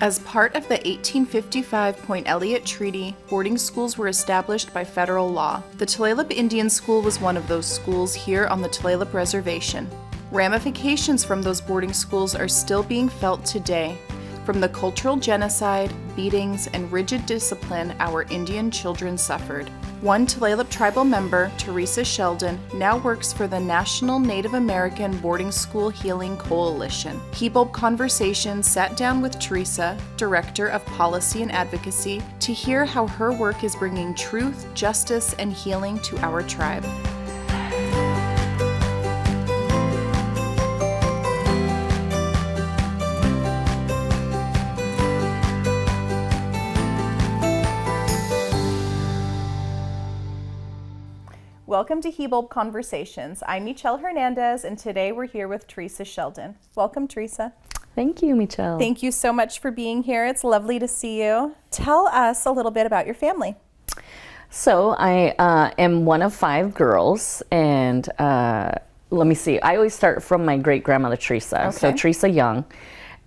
As part of the 1855 Point Elliott Treaty, boarding schools were established by federal law. The Tulalip Indian School was one of those schools here on the Tulalip Reservation. Ramifications from those boarding schools are still being felt today, from the cultural genocide, beatings, and rigid discipline our Indian children suffered. One Tulalip Tribal member, Theresa Sheldon, now works for the National Native American Boarding School Healing Coalition. Hibulb Conversations sat down with Theresa, Director of Policy and Advocacy, to hear how her work is bringing truth, justice, and healing to our tribe. Welcome to Hibulb Conversations. I'm Michelle Hernandez, and today we're here with Theresa Sheldon. Welcome, Theresa. Thank you, Michelle. Thank you so much for being here. It's lovely to see you. Tell us a little bit about your family. So I am one of 5 girls, and let me see. I always start from my great-grandmother, Theresa. Okay. So Theresa Young,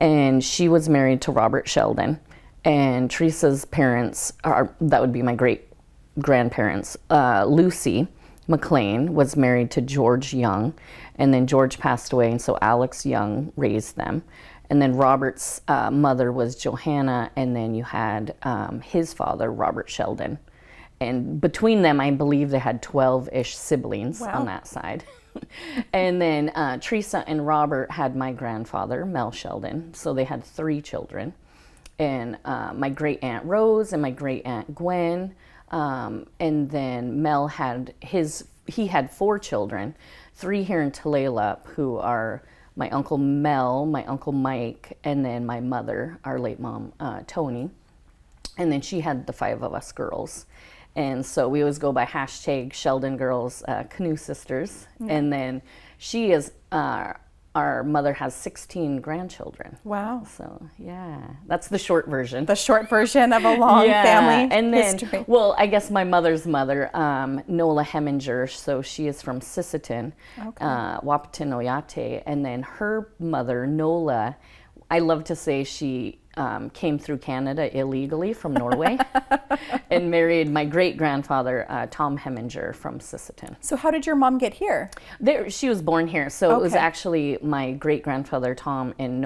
and she was married to Robert Sheldon. And Theresa's parents, that would be my great-grandparents, Lucy McLean was married to George Young, and then George passed away, and so Alex Young raised them. And then Robert's mother was Johanna, and then you had his father, Robert Sheldon. And between them, I believe they had 12-ish siblings. Wow. On that side. And then Theresa and Robert had my grandfather, Mel Sheldon, so they had 3 children. And my great-aunt Rose and my great-aunt Gwen. And then Mel had he had 4 children, 3 here in Tulalip, who are my Uncle Mel, my Uncle Mike, and then my mother, our late mom, Tony. And then she had the 5 of us girls. And so we always go by hashtag Sheldon Girls, Canoe Sisters. Mm-hmm. And then she is, our mother has 16 grandchildren. Wow. So, yeah, that's the short version. The short version of a long family and then, history. Well, I guess my mother's mother, Nola Heminger, so she is from Sisseton, okay. Wapaton, Oyate. And then her mother, Nola, I love to say she came through Canada illegally from Norway and married my great-grandfather, Tom Heminger from Sisseton. So how did your mom get here? She was born here. So okay. It was actually my great-grandfather, Tom, and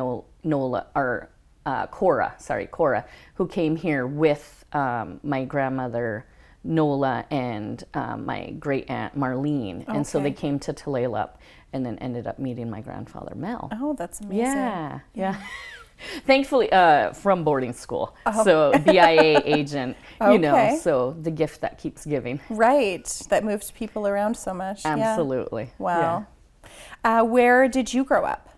Cora, who came here with my grandmother, Nola, and my great-aunt, Marlene. Okay. And so they came to Tulalip and then ended up meeting my grandfather, Mel. Oh, that's amazing. Yeah. Thankfully, from boarding school. Oh. So BIA agent, okay. So the gift that keeps giving. Right, that moved people around so much. Absolutely. Yeah. Wow. Yeah. Where did you grow up?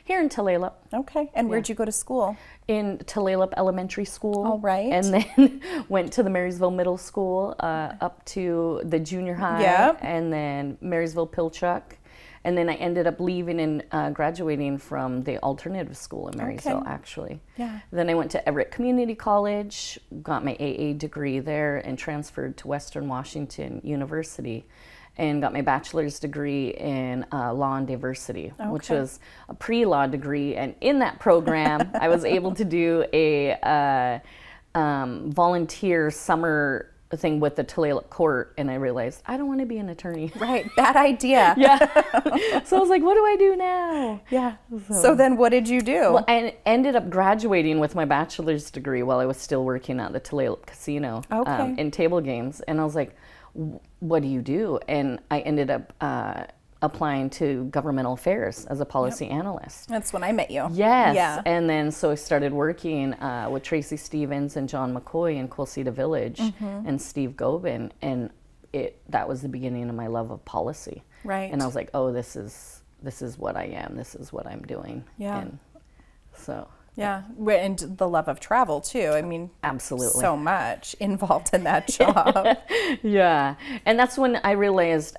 Here in Tulalip. Okay, and where'd you go to school? In Tulalip Elementary School. All right. And then went to the Marysville Middle School, up to the junior high. Yep. And then Marysville Pilchuck. And then I ended up leaving and graduating from the alternative school in Marysville, actually. Yeah. Then I went to Everett Community College, got my AA degree there, and transferred to Western Washington University and got my bachelor's degree in law and diversity, which was a pre-law degree. And in that program, I was able to do a volunteer summer thing with the Tulalip court, and I realized I don't want to be an attorney. Right, bad idea. Yeah. So I was like, what do I do now? Yeah. So then what did you do? Well, I ended up graduating with my bachelor's degree while I was still working at the Tulalip Casino in table games. And I was like, what do you do? And I ended up applying to governmental affairs as a policy analyst. That's when I met you. Yes. Yeah. And then so I started working with Tracy Stevens and John McCoy in Quilceda Village and Steve Gobin, and that was the beginning of my love of policy. Right. And I was like, oh, this is what I am. This is what I'm doing. Yeah. And so. Yeah, and the love of travel too. I mean, absolutely, so much involved in that job. Yeah, and that's when I realized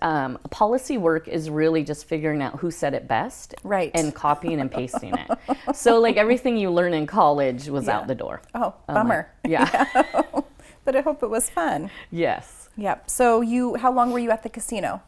policy work is really just figuring out who said it best, right, and copying and pasting it. So like everything you learn in college was out the door. Oh, bummer. Like, yeah. But I hope it was fun. Yes. Yep. So how long were you at the casino?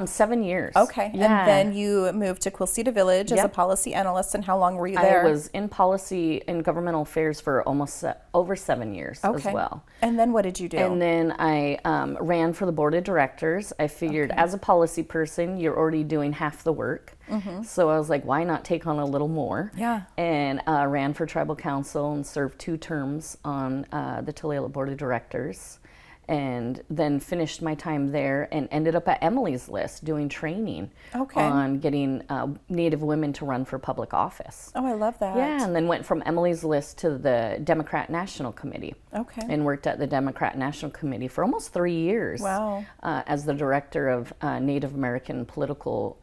7 years. Okay. Yeah. And then you moved to Quilceda Village as a policy analyst. And how long were you there? I was in policy and governmental affairs for almost over 7 years as well. And then what did you do? And then I ran for the board of directors. I figured as a policy person, you're already doing half the work. So I was like, why not take on a little more? Yeah. And ran for tribal council and served 2 terms on the Tulalip board of directors. And then finished my time there and ended up at Emily's List doing training on getting Native women to run for public office. Oh, I love that. Yeah, and then went from Emily's List to the Democrat National Committee. Okay. And worked at the Democrat National Committee for almost 3 years. Wow. As the director of Native American political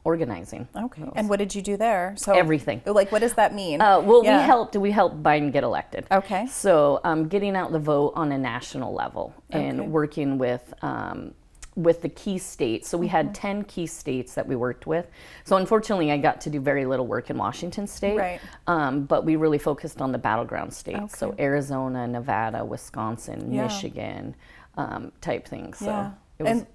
organizing. Okay. And what did you do there? So everything. Like, what does that mean? We helped Biden get elected. Okay. So getting out the vote on a national level and working with the key states. So we had 10 key states that we worked with. So unfortunately, I got to do very little work in Washington State. Right. But we really focused on the battleground states. Okay. So Arizona, Nevada, Wisconsin, Michigan, type things. So it was. And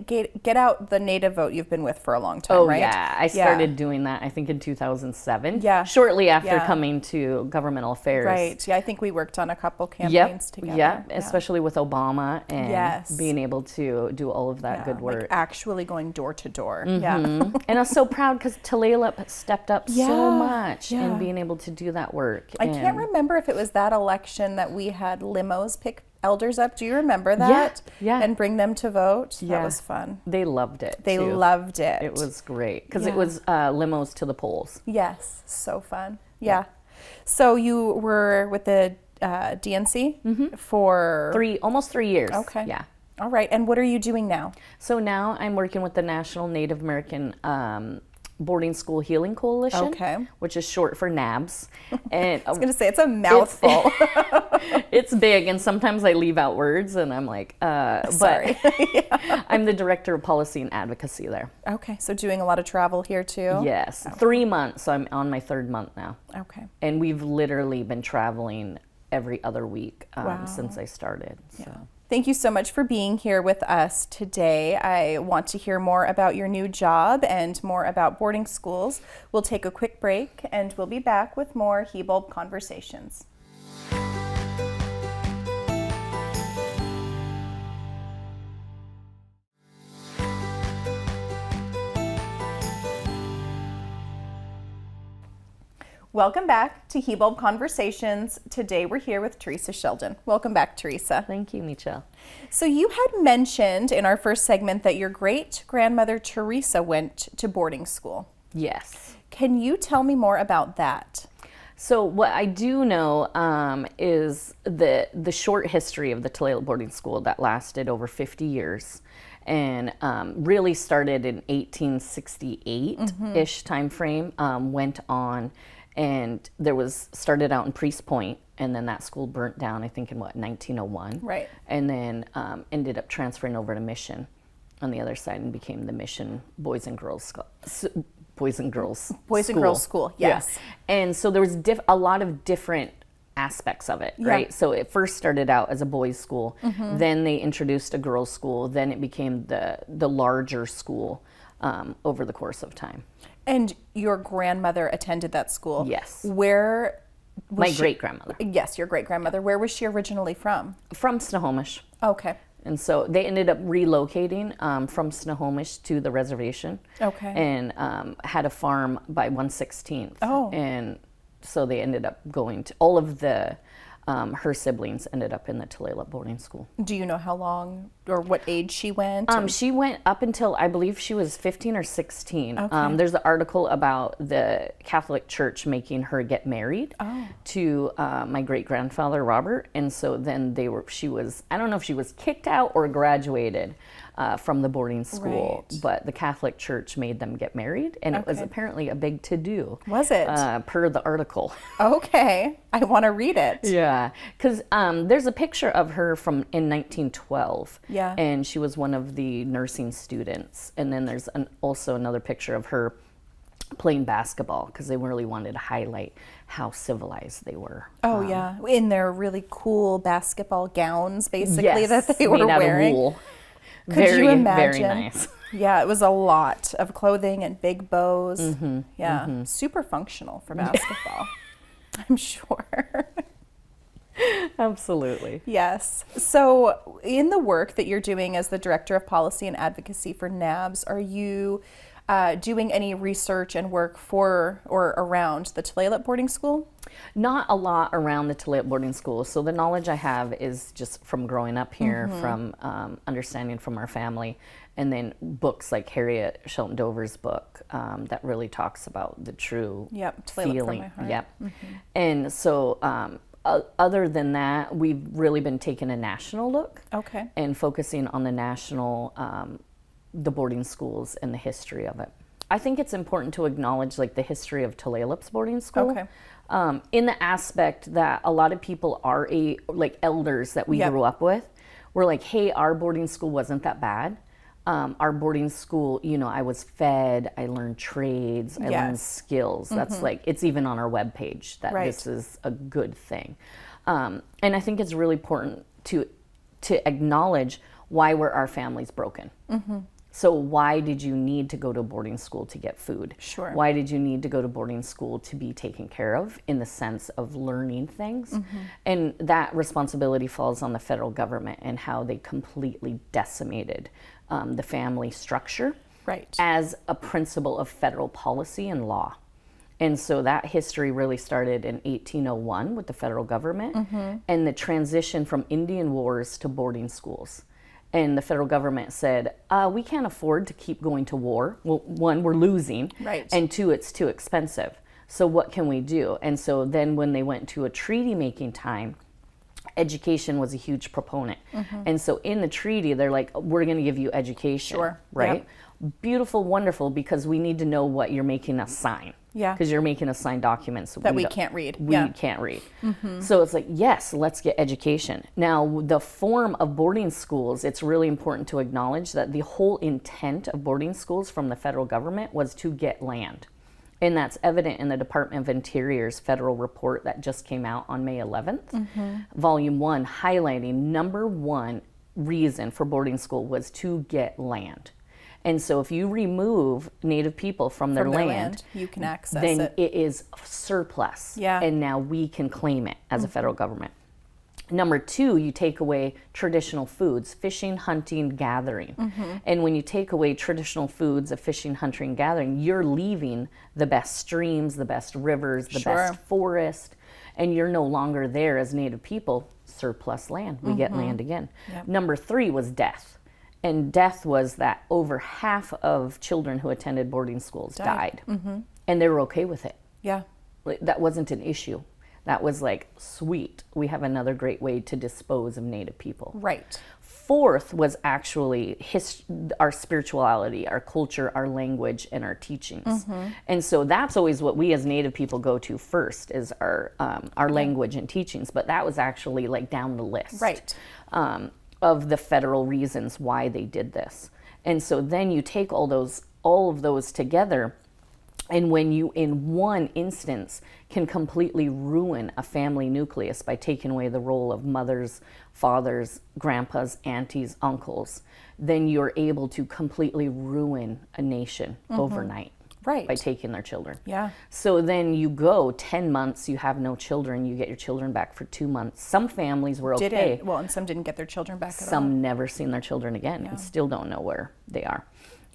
get out the Native vote you've been with for a long time, right? Yeah, I started doing that, I think, in 2007. Yeah. Shortly after coming to governmental affairs. Right. Yeah, I think we worked on a couple campaigns together. Yeah, especially with Obama and being able to do all of that good work. Like actually going door to door. Yeah. And I was so proud because Tulalip stepped up so much in being able to do that work. I can't remember if it was that election that we had limos pick elders up. Do you remember that? Yeah. And bring them to vote? That was fun. They loved it. They loved it. It was great because it was limos to the polls. Yes. So fun. Yeah. So you were with the DNC for almost 3 years. Okay. Yeah. All right. And what are you doing now? So now I'm working with the National Native American Boarding School Healing Coalition, which is short for NABS. And I was going to say, it's a mouthful. It's big, and sometimes I leave out words, and I'm like, sorry. But I'm the director of policy and advocacy there. Okay, so doing a lot of travel here too? Yes, 3 months, so I'm on my 3rd month now. Okay. And we've literally been traveling every other week since I started. So. Thank you so much for being here with us today. I want to hear more about your new job and more about boarding schools. We'll take a quick break and we'll be back with more Hibulb Conversations. Welcome back to Hibulb Conversations. Today we're here with Theresa Sheldon. Welcome back, Theresa. Thank you, Michelle. So you had mentioned in our first segment that your great-grandmother Theresa went to boarding school. Yes. Can you tell me more about that? So what I do know is the short history of the Tulalip boarding school that lasted over 50 years. And really started in 1868-ish time frame, went on, and started out in Priest Point, and then that school burnt down, I think, in 1901. Right. And then ended up transferring over to Mission on the other side and became the Mission Boys and Girls School. And Girls School, yes. Yeah. And so there was a lot of different aspects of it, right? So it first started out as a boys' school, then they introduced a girls' school, then it became the larger school over the course of time. And your grandmother attended that school? Yes. Where was My great-grandmother. Yes, your great-grandmother. Where was she originally from? From Snohomish. Okay. And so they ended up relocating from Snohomish to the reservation. Okay. And had a farm by 116th. Oh. And so they ended up going to, all of her siblings ended up in the Tulalip boarding school. Do you know how long or what age she went? She went up until, I believe she was 15 or 16. Okay. There's an article about the Catholic Church making her get married to my great-grandfather, Robert. And so then I don't know if she was kicked out or graduated from the boarding school, but the Catholic Church made them get married, and it was apparently a big to-do. Was it? Per the article. Okay. I want to read it. Yeah, because there's a picture of her in 1912. Yeah. And she was one of the nursing students. And then there's also another picture of her playing basketball because they really wanted to highlight how civilized they were. Oh, yeah. In their really cool basketball gowns, basically, Yes, that they were made out wearing. of wool. Could Very, you imagine? very nice. Yeah, it was a lot of clothing and big bows. Yeah, super functional for basketball, I'm sure. Absolutely. Yes. So, in the work that you're doing as the Director of Policy and Advocacy for NABS, are you doing any research and work for or around the Tulalip boarding school? Not a lot around the Tulalip boarding school. So the knowledge I have is just from growing up here, from understanding from our family, and then books like Harriet Shelton Dover's book that really talks about the true Tulalip feeling. from my heart. And so other than that, we've really been taking a national look. Okay. And focusing on the national, the boarding schools and the history of it. I think it's important to acknowledge like the history of Tulalip's boarding school. Okay. In the aspect that a lot of people are like elders that we grew up with, were like, hey, our boarding school wasn't that bad. Our boarding school, you know, I was fed, I learned trades, I learned skills. That's like, it's even on our webpage that this is a good thing. And I think it's really important to acknowledge why were our families broken. So why did you need to go to boarding school to get food? Sure. Why did you need to go to boarding school to be taken care of in the sense of learning things? And that responsibility falls on the federal government and how they completely decimated the family structure as a principle of federal policy and law. And so that history really started in 1801 with the federal government and the transition from Indian wars to boarding schools. And the federal government said, we can't afford to keep going to war. Well, one, we're losing. And two, it's too expensive. So what can we do? And so then when they went to a treaty making time, education was a huge proponent. And so in the treaty, they're like, we're going to give you education. Right? Beautiful, wonderful, because we need to know what you're making us sign. Because you're making us sign documents that we can't read. We can't read. So it's like, yes, let's get education. Now, the form of boarding schools, it's really important to acknowledge that the whole intent of boarding schools from the federal government was to get land. And that's evident in the Department of Interior's federal report that just came out on May 11th, Volume 1, highlighting number one reason for boarding school was to get land. And so if you remove Native people from their land, you can access then it. It is surplus. And now we can claim it as a federal government. Number two, you take away traditional foods, fishing, hunting, gathering. And when you take away traditional foods of fishing, hunting, gathering, you're leaving the best streams, the best rivers, the best forest, and you're no longer there as Native people. Surplus land. We get land again. Number three was death. And death was that over half of children who attended boarding schools died. And they were okay with it. Like, that wasn't an issue. That was like, sweet, we have another great way to dispose of Native people. Fourth was actually our spirituality, our culture, our language, and our teachings. And so that's always what we as Native people go to first, is our language and teachings. But that was actually like down the list. Of the federal reasons why they did this. And so then you take all of those together, and when you in one instance can completely ruin a family nucleus by taking away the role of mothers, fathers, grandpas, aunties, uncles, then you're able to completely ruin a nation overnight. By taking their children. So then you go 10 months, you have no children, you get your children back for 2 months. Some families were okay. Well, and some didn't get their children back at all. Some never seen their children again and still don't know where they are.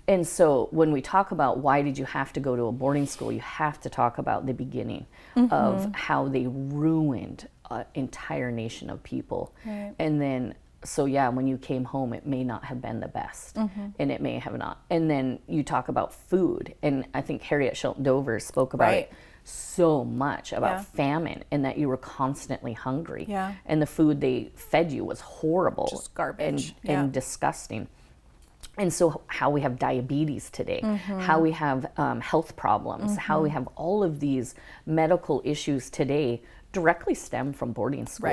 And so when we talk about why did you have to go to a boarding school, you have to talk about the beginning of how they ruined an entire nation of people. And then so yeah, when you came home, it may not have been the best, and it may have not. And then you talk about food, and I think Harriet Shelton Dover spoke about it so much about famine, and that you were constantly hungry, and the food they fed you was horrible, just garbage, and disgusting. And so how we have diabetes today, how we have health problems, how we have all of these medical issues today directly stem from boarding school.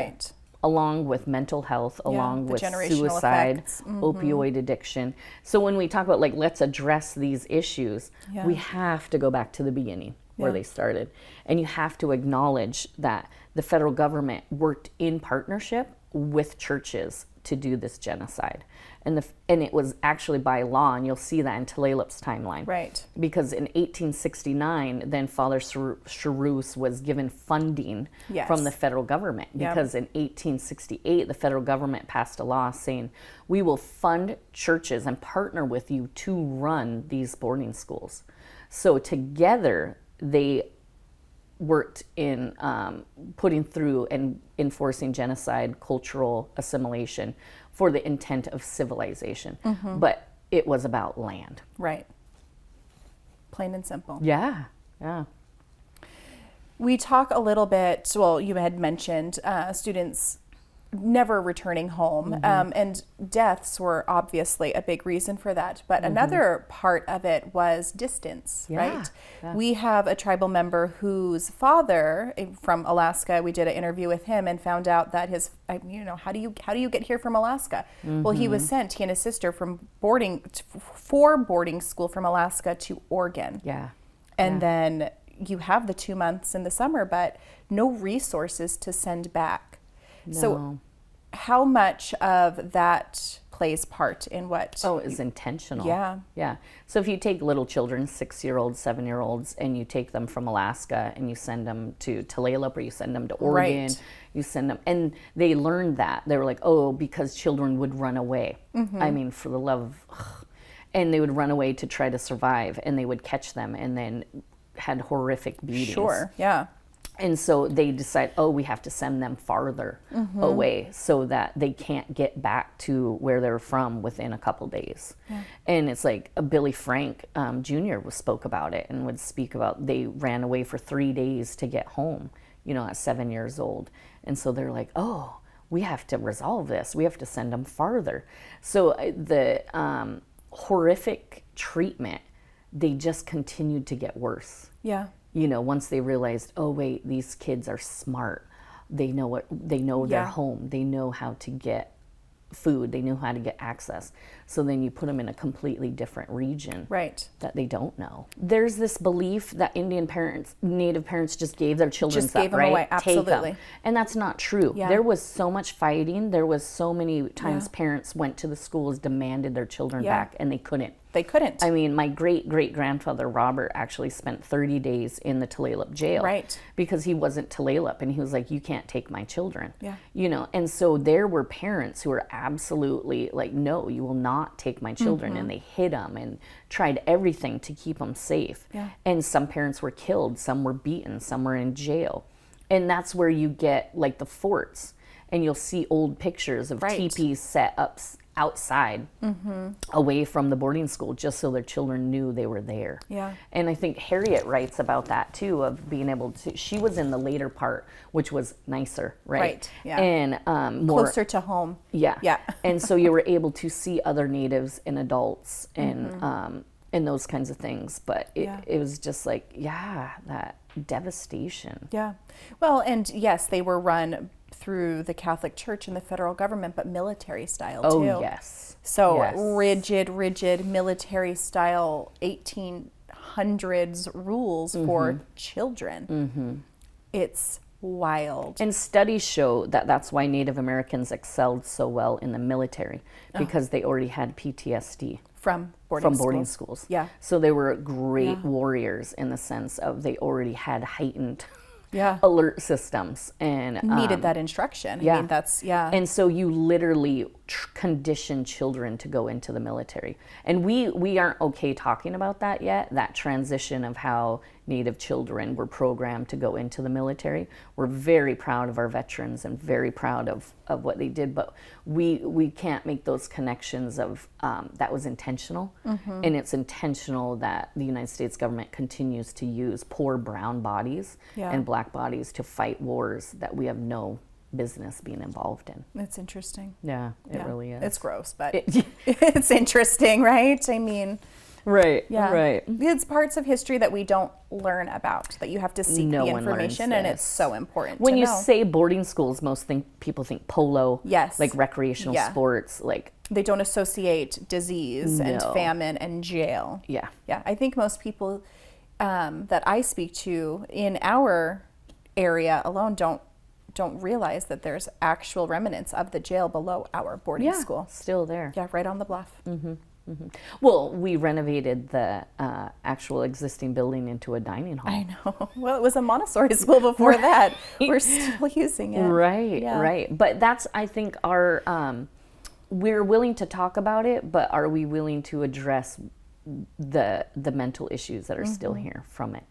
along with mental health, along the with generational suicide, effects. opioid addiction. So when we talk about like, let's address these issues, we have to go back to the beginning where they started. And you have to acknowledge that the federal government worked in partnership with churches to do this genocide. And it was actually by law, and you'll see that in Tulalip's timeline. Right. Because in 1869, then Father Charus was given funding from the federal government. Because in 1868, the federal government passed a law saying, we will fund churches and partner with you to run these boarding schools. So together, they worked in putting through and enforcing genocide, cultural assimilation for the intent of civilization. But it was about land. Right. Plain and simple. Yeah. We talk a little bit, well, you had mentioned students never returning home, and deaths were obviously a big reason for that. But another part of it was distance, right? Yeah. We have a tribal member whose father from Alaska, we did an interview with him and found out that his, how do you get here from Alaska? Well, he was sent, he and his sister, from boarding school from Alaska to Oregon. Yeah. And then you have the 2 months in the summer, but no resources to send back. No. So how much of that plays part in what? Oh, it's intentional. Yeah. So if you take little children, 6-year-olds, 7-year-olds, and you take them from Alaska and you send them to Tulalip or you send them to Oregon, you send them, and they learned that. They were like, oh, because children would run away. I mean, for the love of, and they would run away to try to survive, and they would catch them and then had horrific beatings. Sure, yeah. And so they decide, oh, we have to send them farther away so that they can't get back to where they're from within a couple days. Yeah. And it's like Billy Frank Jr. spoke about it and would speak about they ran away for 3 days to get home, at 7 years old. And so they're like, oh, we have to resolve this. We have to send them farther. So the horrific treatment, they just continued to get worse. Yeah. Once they realized, oh wait, these kids are smart. They know their home. They know how to get food. They know how to get access. So then you put them in a completely different region that they don't know. There's this belief that Native parents just gave their children gave them away. Absolutely. Take them. And that's not true. Yeah. There was so much fighting. There was so many times parents went to the schools, demanded their children back, and they couldn't. I mean, my great-great-grandfather, Robert, actually spent 30 days in the Tulalip jail. Right. Because he wasn't Tulalip, and he was like, you can't take my children. Yeah. And so there were parents who were absolutely like, no, you will not take my children. And they hid them and tried everything to keep them safe. Yeah. And some parents were killed, some were beaten, some were in jail. And that's where you get like the forts. And you'll see old pictures of teepees set up outside away from the boarding school just so their children knew they were there. Yeah. And I think Harriet writes about that too, of being able to, she was in the later part, which was nicer, right? Yeah. And more closer to home. Yeah. Yeah. And so you were able to see other natives and adults and those kinds of things. But it was just like, that devastation. Yeah. Well, and yes, they were run through the Catholic Church and the federal government, but military style too. Oh, yes. So rigid military style 1800s rules for children. It's wild. And studies show that that's why Native Americans excelled so well in the military, because they already had PTSD. From boarding schools. Yeah. So they were great warriors in the sense of they already had heightened yeah. alert systems and needed that instruction. Yeah. I mean, that's, yeah. And so you literally condition children to go into the military. And we aren't okay talking about that yet, that transition of how Native children were programmed to go into the military. We're very proud of our veterans and very proud of what they did, but we can't make those connections of that was intentional. Mm-hmm. And it's intentional that the United States government continues to use poor brown bodies and black bodies to fight wars that we have no business being involved in. It's interesting. Yeah, it really is. It's gross, but it's interesting, right? I mean, Right. Yeah. Right. It's parts of history that we don't learn about, that you have to seek No the one information, learns and this. it's so important When to you know. say boarding schools, people think polo, Yes. like recreational Yeah. sports, like They don't associate disease and No. famine and jail. yeah. Yeah, I think most people that I speak to in our area alone don't realize that there's actual remnants of the jail below our boarding school. Still there. Yeah, right on the bluff. Well, we renovated the actual existing building into a dining hall. I know. Well, it was a Montessori school before that. We're still using it. Right, Yeah. right. But that's, I think, our, we're willing to talk about it, but are we willing to address the mental issues that are still here from it?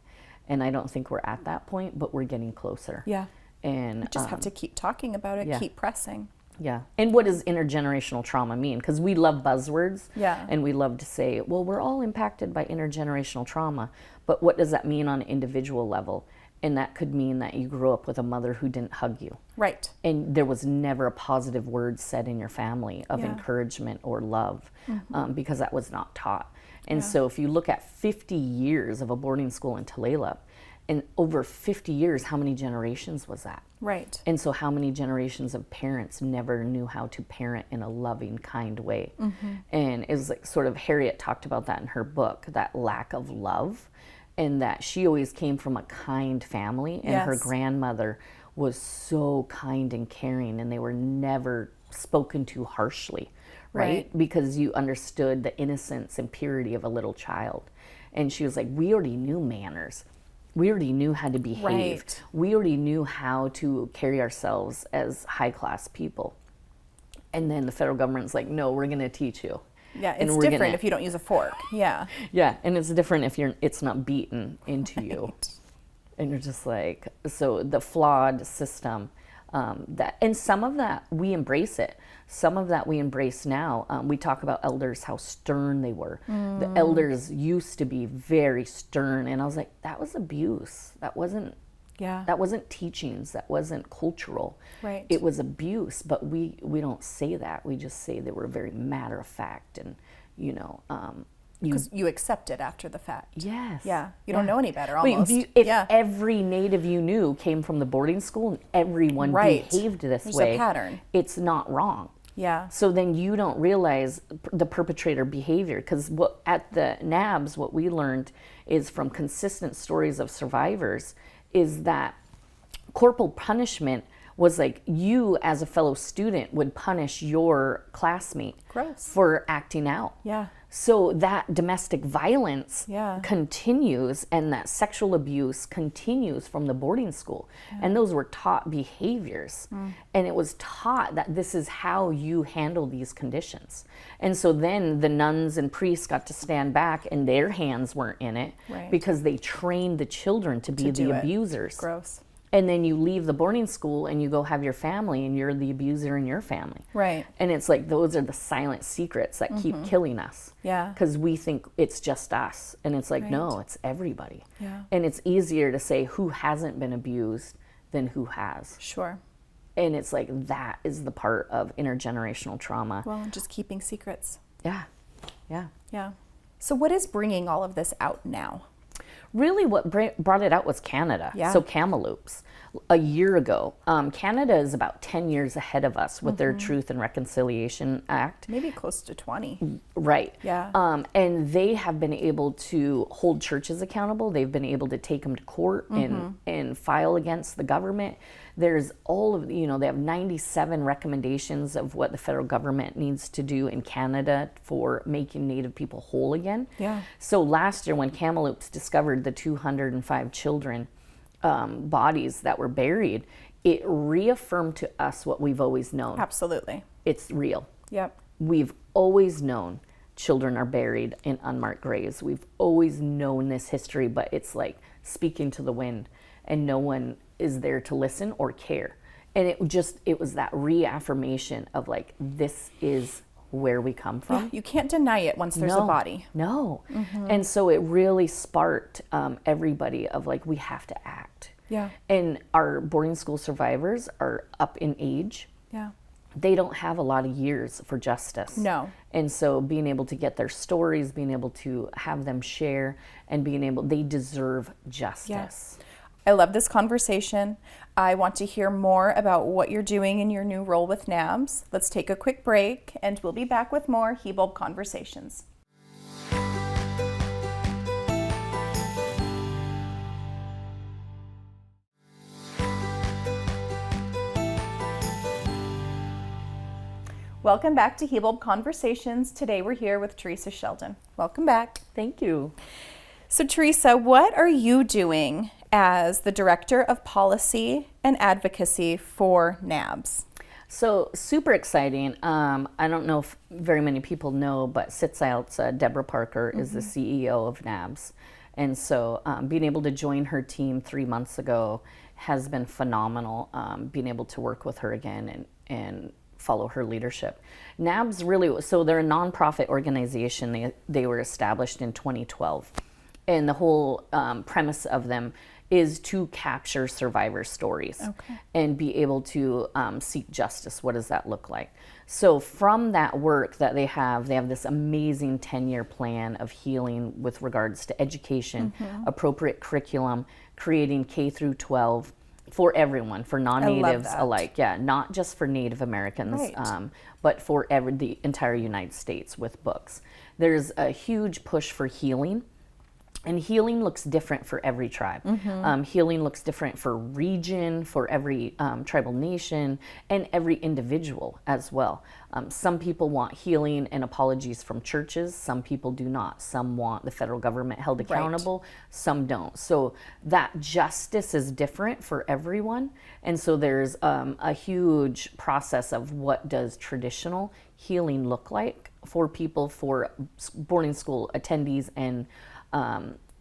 And I don't think we're at that point, but we're getting closer. Yeah. And We just have to keep talking about it, yeah. keep pressing. yeah. And what does intergenerational trauma mean? Because we love buzzwords. Yeah. And we love to say, well, we're all impacted by intergenerational trauma. But what does that mean on an individual level? And that could mean that you grew up with a mother who didn't hug you. Right. And there was never a positive word said in your family of Yeah. encouragement or love, because that was not taught. And Yeah. so if you look at 50 years of a boarding school in Tulalip, and over 50 years, how many generations was that? Right. And so how many generations of parents never knew how to parent in a loving, kind way? And it was like sort of, Harriet talked about that in her book, that lack of love, and that she always came from a kind family, and her Yes. grandmother was so kind and caring, and they were never spoken to harshly, right? Because you understood the innocence and purity of a little child. And she was like, we already knew manners. We already knew how to behave. Right. We already knew how to carry ourselves as high-class people. And then the federal government's like, no, we're going to teach you. Yeah, And it's we're different gonna- if you don't use a fork. Yeah. Yeah, and it's different if it's not beaten into you. Right. And you're just like, so the flawed system, and some of that, we embrace it. Some of that we embrace now. We talk about elders, how stern they were. The elders used to be very stern, and I was like, that was abuse. That wasn't teachings. That wasn't cultural. Right. It was abuse, but we don't say that. We just say they were very matter of fact, and Because you accept it after the fact. Yes. Yeah. You don't Yeah. know any better Wait, almost. if yeah. every native you knew came from the boarding school and everyone Right. behaved this There's a way, pattern. it's not wrong. Yeah. So then you don't realize the perpetrator behavior, because at the NABS, what we learned is from consistent stories of survivors is that corporal punishment was like, you as a fellow student would punish your classmate Gross. for acting out. Yeah. So that domestic violence Yeah. continues, and that sexual abuse continues from the boarding school. And those were taught behaviors. And it was taught that this is how you handle these conditions. And so then the nuns and priests got to stand back, and their hands weren't in it, Right. because they trained the children to be To the do it. abusers. Gross. And then you leave the boarding school and you go have your family, and you're the abuser in your family. Right. And it's like, those are the silent secrets that keep killing us. Yeah. Because we think it's just us. And it's like, Right. no, it's everybody. Yeah. And it's easier to say who hasn't been abused than who has. Sure. And it's like, that is the part of intergenerational trauma. Well, just keeping secrets. Yeah. Yeah. Yeah. So what is bringing all of this out now? Really, what brought it out was Canada. Yeah. So Kamloops, a year ago. Canada is about 10 years ahead of us with their Truth and Reconciliation Act. Maybe close to 20. Right. Yeah. And they have been able to hold churches accountable. They've been able to take them to court and file against the government. There's all of, they have 97 recommendations of what the federal government needs to do in Canada for making Native people whole again. Yeah. So last year, when Kamloops discovered the 205 children bodies that were buried, it reaffirmed to us what we've always known. Absolutely. It's real. Yep. We've always known children are buried in unmarked graves. We've always known this history, but it's like speaking to the wind, and no one is there to listen or care. And it was that reaffirmation of like, this is where we come from. Yeah, you can't deny it once there's a body. No. And so it really sparked everybody of like, we have to act. Yeah. And our boarding school survivors are up in age. Yeah. they don't have a lot of years for justice. No. And so being able to get their stories, being able to have them share, and they deserve justice. Yes. I love this conversation. I want to hear more about what you're doing in your new role with NABS. Let's take a quick break, and we'll be back with more Hibulb Conversations. Welcome back to Hibulb Conversations. Today we're here with Theresa Sheldon. Welcome back. Thank you. So Theresa, what are you doing as the Director of Policy and Advocacy for NABS? So super exciting. I don't know if very many people know, but Sitzout's Deborah Parker is the CEO of NABS. And so being able to join her team 3 months ago has been phenomenal, being able to work with her again and follow her leadership. NABS so they're a nonprofit organization. They were established in 2012. And the whole premise of them is to capture survivor stories and be able to seek justice. What does that look like? So from that work that they have this amazing 10-year plan of healing with regards to education, appropriate curriculum, creating K through 12 for everyone, for non-natives alike. Yeah, not just for Native Americans, but for the entire United States with books. There's a huge push for healing. And healing looks different for every tribe. Healing looks different for region, for every tribal nation, and every individual as well. Some people want healing and apologies from churches. Some people do not. Some want the federal government held accountable. Some don't. So that justice is different for everyone. And so there's a huge process of what does traditional healing look like for people, for boarding school attendees and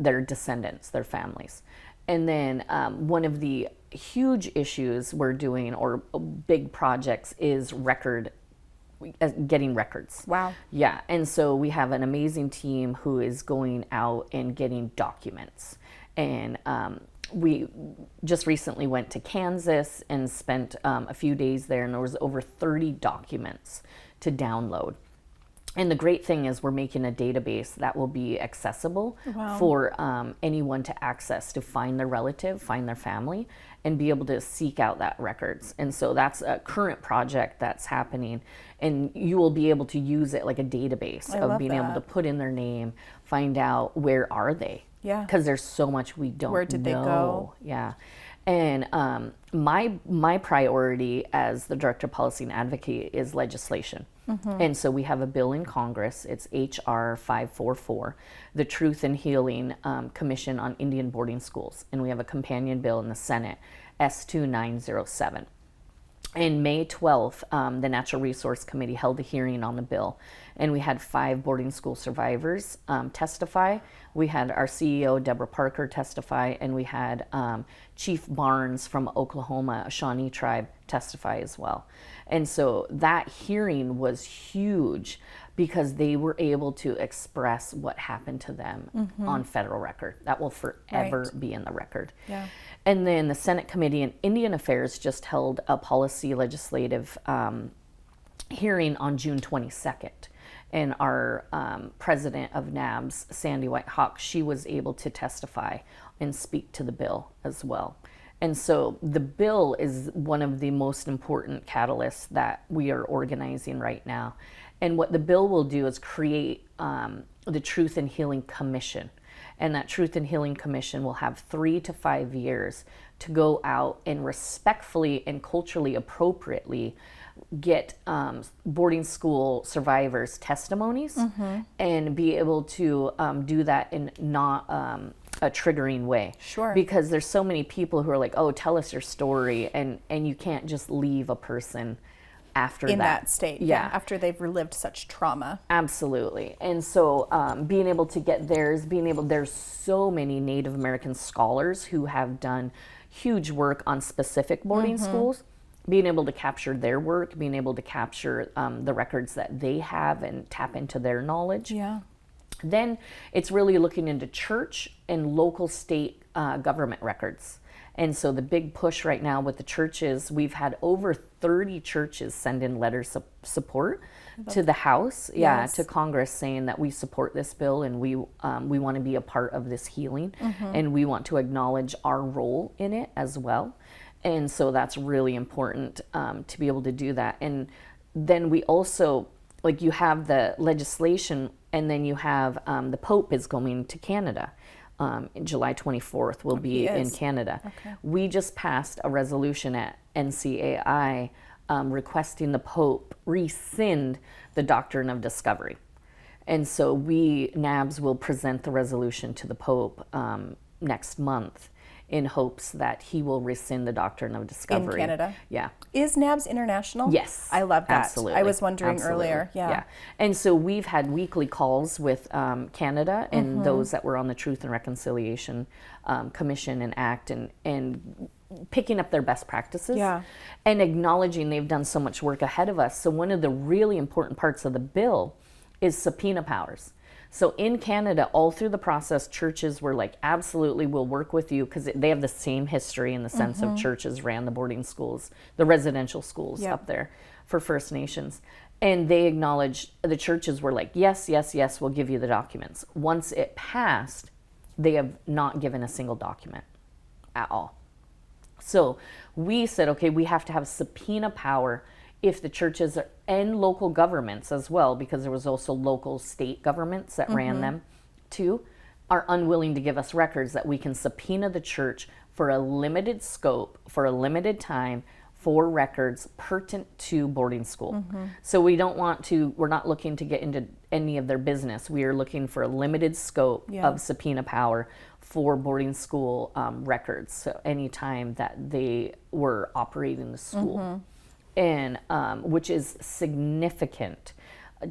their descendants, their families. And then one of the huge issues we're doing, or big projects, is getting records. Wow. Yeah, and so we have an amazing team who is going out and getting documents. And we just recently went to Kansas and spent a few days there, and there was over 30 documents to download. And the great thing is we're making a database that will be accessible for anyone to access, to find their relative, find their family, and be able to seek out that records. And so that's a current project that's happening, and you will be able to use it like a database of being able to put in their name, find out where are they. Yeah. Because there's so much we don't know. Where did they go? Yeah. And my priority as the Director of Policy and Advocacy is legislation. And so we have a bill in Congress. It's H.R. 544, the Truth and Healing Commission on Indian Boarding Schools. And we have a companion bill in the Senate, S2907. In May 12th, the Natural Resource Committee held a hearing on the bill, and we had 5 boarding school survivors testify. We had our CEO, Deborah Parker, testify, and we had Chief Barnes from Oklahoma, a Shawnee tribe, testify as well. And so that hearing was huge because they were able to express what happened to them on federal record. That will forever be in the record. Yeah. And then the Senate Committee on Indian Affairs just held a policy legislative hearing on June 22nd. And our president of NABS, Sandy White Hawk, she was able to testify and speak to the bill as well. And so the bill is one of the most important catalysts that we are organizing right now. And what the bill will do is create the Truth and Healing Commission. And that Truth and Healing Commission will have 3 to 5 years to go out and respectfully and culturally appropriately get boarding school survivors' testimonies and be able to do that in not a triggering way. Sure. Because there's so many people who are like, oh, tell us your story, and you can't just leave a person after in that state. Yeah. After they've relived such trauma. Absolutely. And so being able to get there's so many Native American scholars who have done huge work on specific boarding schools, being able to capture their work, being able to capture the records that they have and tap into their knowledge. Yeah. Then it's really looking into church and local state government records And so the big push right now with the churches, we've had over 30 churches send in letters of support to the House, to Congress, saying that we support this bill and we want to be a part of this healing, and we want to acknowledge our role in it as well. And so that's really important to be able to do that. And then we also, like, you have the legislation, and then you have the Pope is going to Canada. July 24th will be in Canada. Okay. We just passed a resolution at NCAI requesting the Pope rescind the doctrine of discovery. And so NABS will present the resolution to the Pope next month in hopes that he will rescind the doctrine of discovery. In Canada? Yeah. Is NABS international? Yes. I love that. Absolutely. I was wondering earlier. Yeah. And so we've had weekly calls with Canada and those that were on the Truth and Reconciliation Commission and Act, and picking up their best practices and acknowledging they've done so much work ahead of us. So one of the really important parts of the bill is subpoena powers. So in Canada, all through the process, churches were like, absolutely, we'll work with you, because they have the same history in the sense of churches ran the boarding schools, the residential schools up there for First Nations. And they acknowledged, the churches were like, yes, yes, yes, we'll give you the documents. Once it passed, they have not given a single document at all. So we said, okay, we have to have subpoena power if the churches and local governments as well, because there was also local state governments that ran them too, are unwilling to give us records, that we can subpoena the church for a limited scope, for a limited time, for records pertinent to boarding school. So we're not looking to get into any of their business. We are looking for a limited scope of subpoena power for boarding school records. So anytime that they were operating the school. And which is significant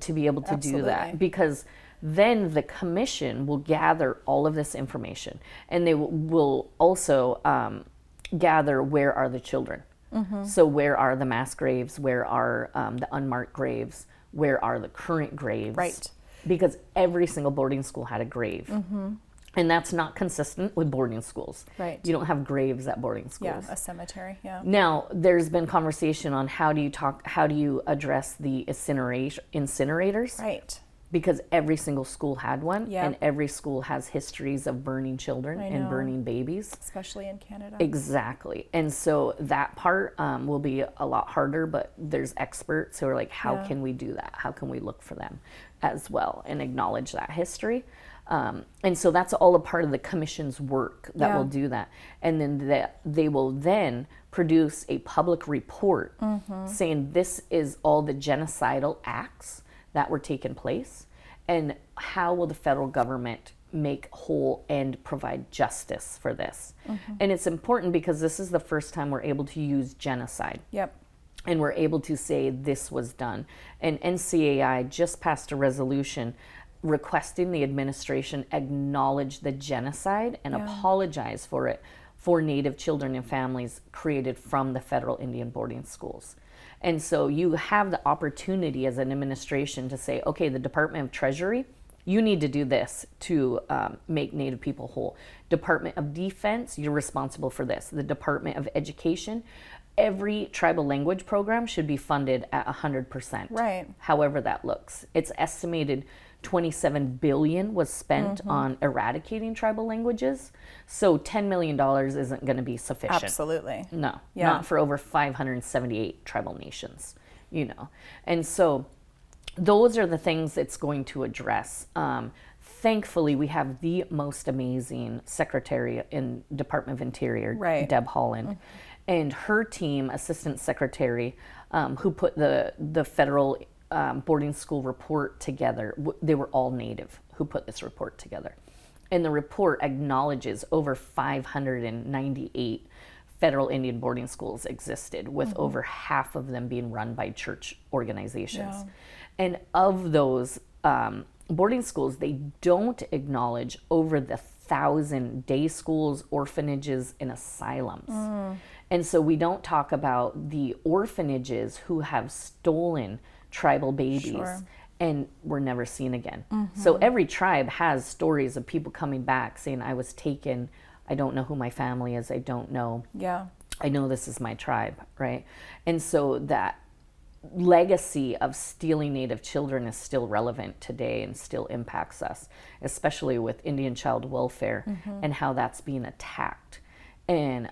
to be able to do that, because then the commission will gather all of this information, and they will also gather where are the children. So where are the mass graves, where are the unmarked graves, where are the current graves, right? Because every single boarding school had a grave. And that's not consistent with boarding schools. Right. You don't have graves at boarding schools. Yeah, a cemetery, Now, there's been conversation on how do you address the incinerators? Right. Because every single school had one, and every school has histories of burning children and burning babies. Especially in Canada. Exactly. And so that part will be a lot harder, but there's experts who are like, how can we do that? How can we look for them as well and acknowledge that history? And so that's all a part of the commission's work that will do that. And then they will then produce a public report saying this is all the genocidal acts that were taking place, and how will the federal government make whole and provide justice for this. And it's important because this is the first time we're able to use genocide. And we're able to say this was done. And NCAI just passed a resolution requesting the administration acknowledge the genocide and apologize for it for Native children and families created from the federal Indian boarding schools. And so you have the opportunity as an administration to say, okay, the Department of Treasury, you need to do this to make Native people whole. Department of Defense, you're responsible for this. The Department of Education, every tribal language program should be funded at 100%. Right. However that looks. It's estimated $27 billion was spent on eradicating tribal languages. So $10 million isn't going to be sufficient. Absolutely. No, not for over 578 tribal nations, And so those are the things it's going to address. Thankfully, we have the most amazing secretary in Department of Interior, Deb Holland, and her team, assistant secretary, who put the federal boarding school report together. They were all Native who put this report together. And the report acknowledges over 598 federal Indian boarding schools existed, with over half of them being run by church organizations. And of those boarding schools, they don't acknowledge over the 1,000 day schools, orphanages, and asylums. And so we don't talk about the orphanages who have stolen tribal babies and were never seen again. So every tribe has stories of people coming back saying, I was taken I don't know who my family is. I don't know. Yeah. I know this is my tribe, right? And so that legacy of stealing Native children is still relevant today and still impacts us, especially with Indian child welfare and how that's being attacked. And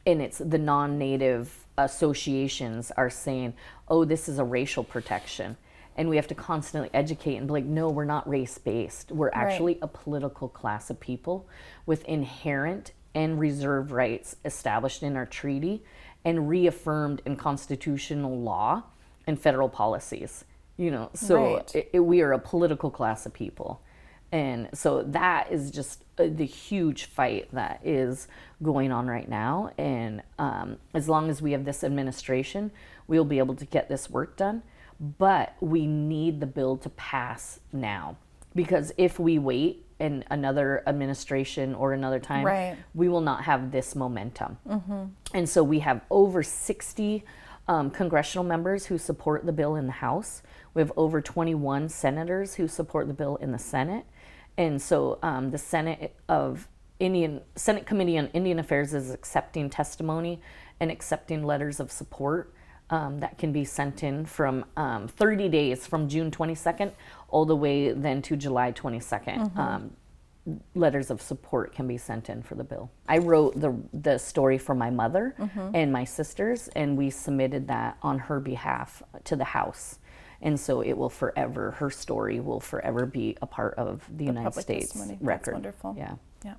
it's the non-Native associations are saying, oh, this is a racial protection. And we have to constantly educate and be like, no, we're not race-based. We're actually a political class of people with inherent and reserved rights established in our treaty and reaffirmed in constitutional law and federal policies. You know, so we are a political class of people. And so that is just the huge fight that is going on right now. And as long as we have this administration, we'll be able to get this work done. But we need the bill to pass now, because if we wait in another administration or another time, we will not have this momentum. And so we have over 60 congressional members who support the bill in the House. We have over 21 senators who support the bill in the Senate. And so the Senate Committee on Indian Affairs is accepting testimony and accepting letters of support that can be sent in from 30 days from June 22nd all the way then to July 22nd. Letters of support can be sent in for the bill. I wrote the story for my mother and my sisters, and we submitted that on her behalf to the House. And so it will forever, her story will forever be a part of the United States testimony. record. That's wonderful. Yeah. Yeah.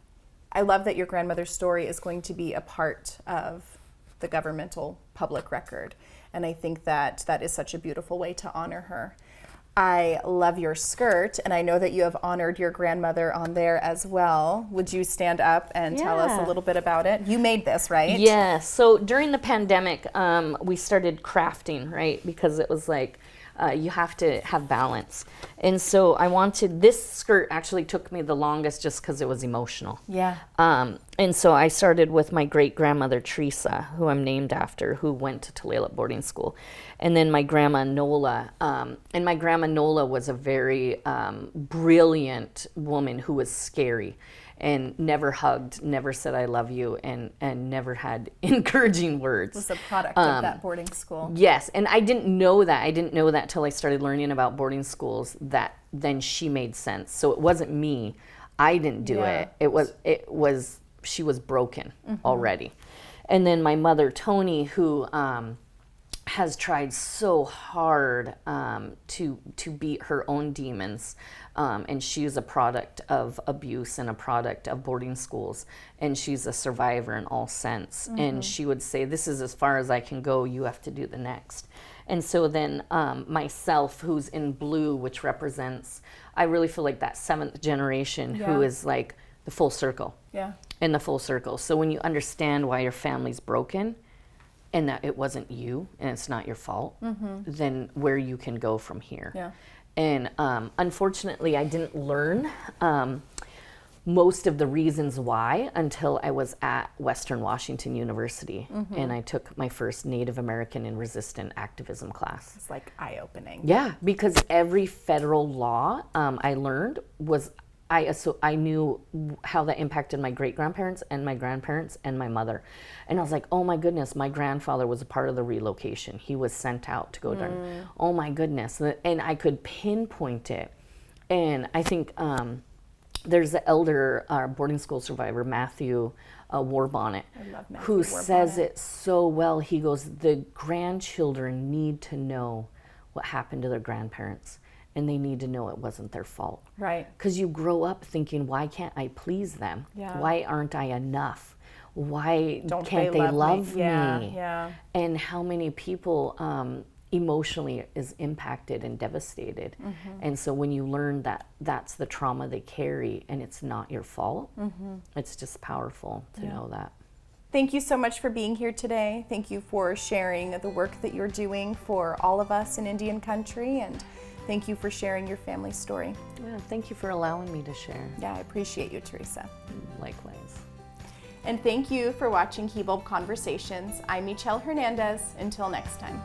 I love that your grandmother's story is going to be a part of the governmental public record. And I think that that is such a beautiful way to honor her. I love your skirt, and I know that you have honored your grandmother on there as well. Would you stand up and tell us a little bit about it? You made this, right? Yeah. So during the pandemic, we started crafting, right? Because it was like, you have to have balance. And so this skirt actually took me the longest just because it was emotional. Yeah. And so I started with my great-grandmother, Theresa, who I'm named after, who went to Tulalip boarding school. And then my grandma, Nola. And my grandma, Nola, was a very brilliant woman who was scary and never hugged, never said I love you, and never had encouraging words. Was a product of that boarding school. Yes, and I didn't know that. I didn't know that till I started learning about boarding schools, that then she made sense. So it wasn't me. I didn't do it. It was she was broken already. And then my mother, Tony, who has tried so hard to beat her own demons. And she's a product of abuse and a product of boarding schools. And she's a survivor in all sense. And she would say, this is as far as I can go, you have to do the next. And so then myself, who's in blue, which represents, I really feel like that 7th generation who is like the full circle. Yeah. In the full circle. So when you understand why your family's broken, and that it wasn't you and it's not your fault, then where you can go from here. Yeah. And unfortunately, I didn't learn most of the reasons why until I was at Western Washington University, and I took my first Native American and resistant activism class. It's like eye-opening. Yeah, because every federal law I learned was, I knew how that impacted my great-grandparents and my grandparents and my mother. And I was like, oh my goodness, my grandfather was a part of the relocation. He was sent out to go down. Oh my goodness. And I could pinpoint it. And I think there's the elder boarding school survivor, Matthew Warbonnet, who says it so well. He goes, the grandchildren need to know what happened to their grandparents. And they need to know it wasn't their fault. Right. Because you grow up thinking, why can't I please them? Yeah. Why aren't I enough? Why can't they love me? Yeah. And how many people emotionally is impacted and devastated. And so when you learn that that's the trauma they carry and it's not your fault, it's just powerful to know that. Thank you so much for being here today. Thank you for sharing the work that you're doing for all of us in Indian country, and thank you for sharing your family story. Yeah, thank you for allowing me to share. Yeah, I appreciate you, Theresa. Likewise. And thank you for watching Hibulb Conversations. I'm Michelle Hernandez. Until next time.